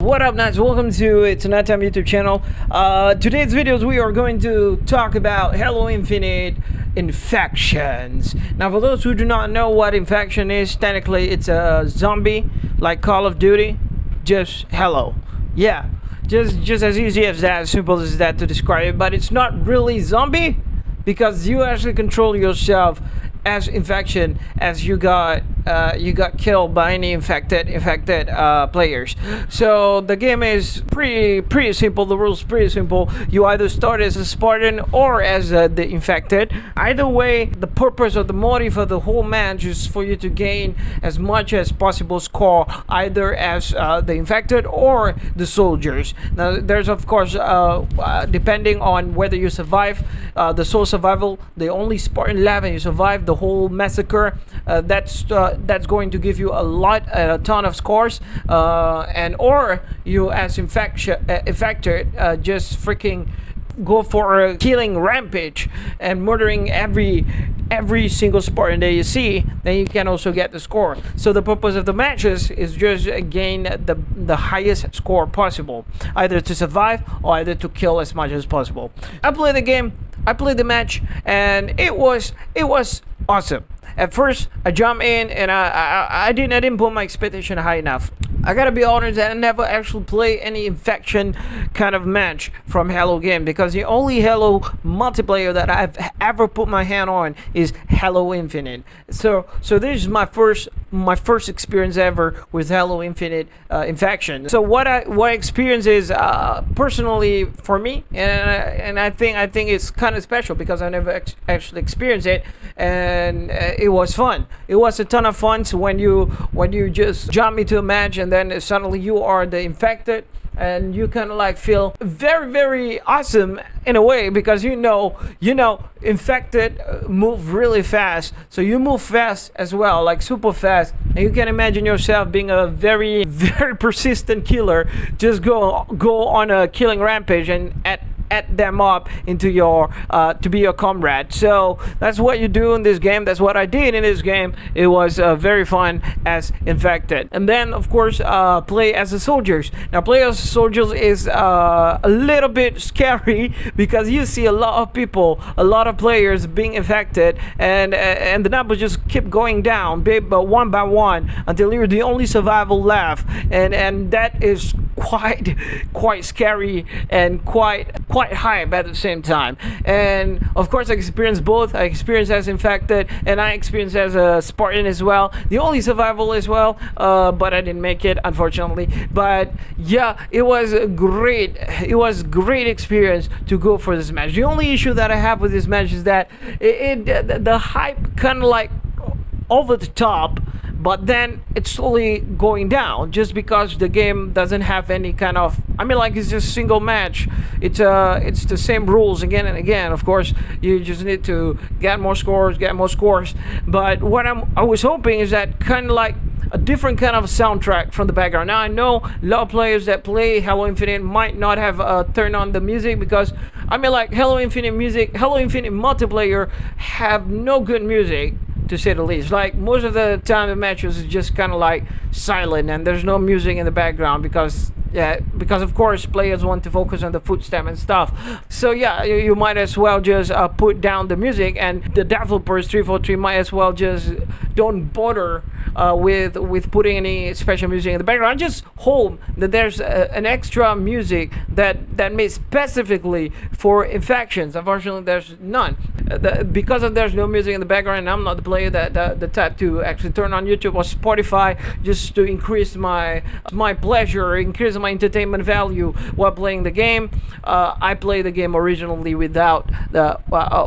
What up, Knights? Welcome to It's Nighttime YouTube channel. Today's videos we are going to talk about Halo Infinite infections. Now, for those who do not know what infection is, technically it's a zombie like Call of Duty, just Halo. Yeah, just as easy as that, as simple as that to describe it. But it's not really zombie because you actually control yourself as infection as you got killed by any infected players. So the game is pretty simple. The rules pretty simple. You either start as a Spartan or as the infected. Either way, the purpose or the motive of the whole match is for you to gain as much as possible score, either as the infected or the soldiers. Now there's of course depending on whether you survive the sole survival, the only Spartan left, and you survive the whole massacre, that's going to give you a ton of scores, and or you as infected just freaking go for a killing rampage and murdering every single Spartan that you see, then you can also get the score. So the purpose of the matches is just gain the highest score possible, either to survive or either to kill as much as possible. I played the game, I played the match, and it was awesome. At first, I jumped in and I didn't put my expectation high enough. I gotta be honest that I never actually play any infection kind of match from Halo game, because the only Halo multiplayer that I've ever put my hand on is Halo Infinite. So this is my first experience ever with Halo Infinite infection. So what I experience is personally for me, and I think it's kind of special because I never actually experienced it, and it was fun. It was a ton of fun. So when you just jump into a match and then suddenly you are the infected, and you kind of like feel very awesome in a way, because you know infected move really fast, so you move fast as well, like super fast, and you can imagine yourself being a very persistent killer, just go on a killing rampage and add them up into your to be your comrade. So that's what you do in this game. That's what I did in this game. It was very fun as infected. And then of course play as the soldiers. Now play as soldiers is a little bit scary because you see a lot of people, a lot of players being infected, and the numbers just keep going down one by one until you're the only survival left, and that is quite scary and quite hype at the same time. And of course I experienced both. I experienced as infected and I experienced as a Spartan as well, the only survival as well, but I didn't make it, unfortunately. But yeah, it was great experience to go for this match. The only issue that I have with this match is that the hype kind of like over the top, but then it's slowly going down just because the game doesn't have any kind of, I mean, like, it's just single match. It's the same rules again and again. Of course, you just need to get more scores. But what I was hoping is that kind of like a different kind of soundtrack from the background. Now I know a lot of players that play Halo Infinite might not have turned on the music, because I mean, like, Halo Infinite multiplayer have no good music, to say the least. Like, most of the time the matches is just kind of like silent and there's no music in the background because of course players want to focus on the footstep and stuff. So yeah, you might as well just put down the music, and the developers 343 might as well just don't bother with putting any special music in the background. I just hope that there's an extra music that made specifically for infections. Unfortunately, there's none. Because there's no music in the background, and I'm not the player that the type to actually turn on YouTube or Spotify just to increase my pleasure, increase my entertainment value while playing the game. I play the game originally without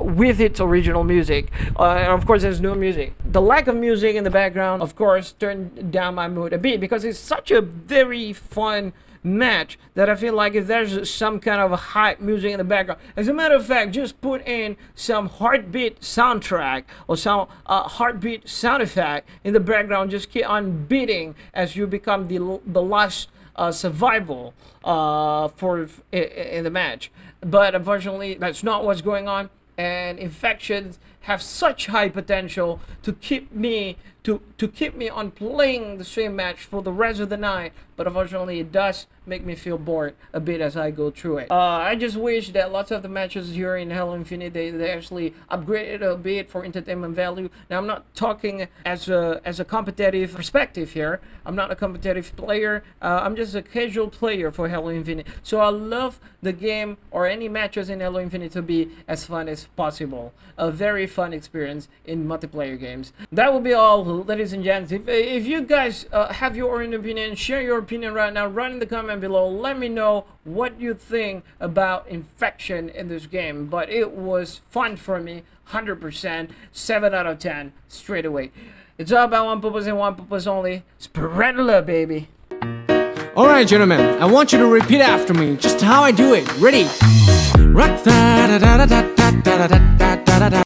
with its original music. And of course, there's no music. The lack of music in the background, of course, turned down my mood a bit, because it's such a very fun match that I feel like if there's some kind of a hype music in the background, as a matter of fact, just put in some heartbeat soundtrack or some heartbeat sound effect in the background, just keep on beating as you become the last survival in the match. But unfortunately, that's not what's going on, and infections have such high potential to keep me to keep me on playing the same match for the rest of the night, but unfortunately it does make me feel bored a bit as I go through it. I just wish that lots of the matches here in Halo Infinite, they actually upgraded a bit for entertainment value. Now I'm not talking as a competitive perspective here. I'm not a competitive player. I'm just a casual player for Halo Infinite. So I love the game or any matches in Halo Infinite to be as fun as possible. A very fun experience in multiplayer games. That will be all, ladies and gents. If you guys have your own opinion, share your opinion right now. Write in the comment below. Let me know what you think about Infection in this game. But it was fun for me, 100%, 7 out of 10 straight away. It's all about one purpose and one purpose only. Spread love, baby. Alright, gentlemen, I want you to repeat after me, just how I do it. Ready?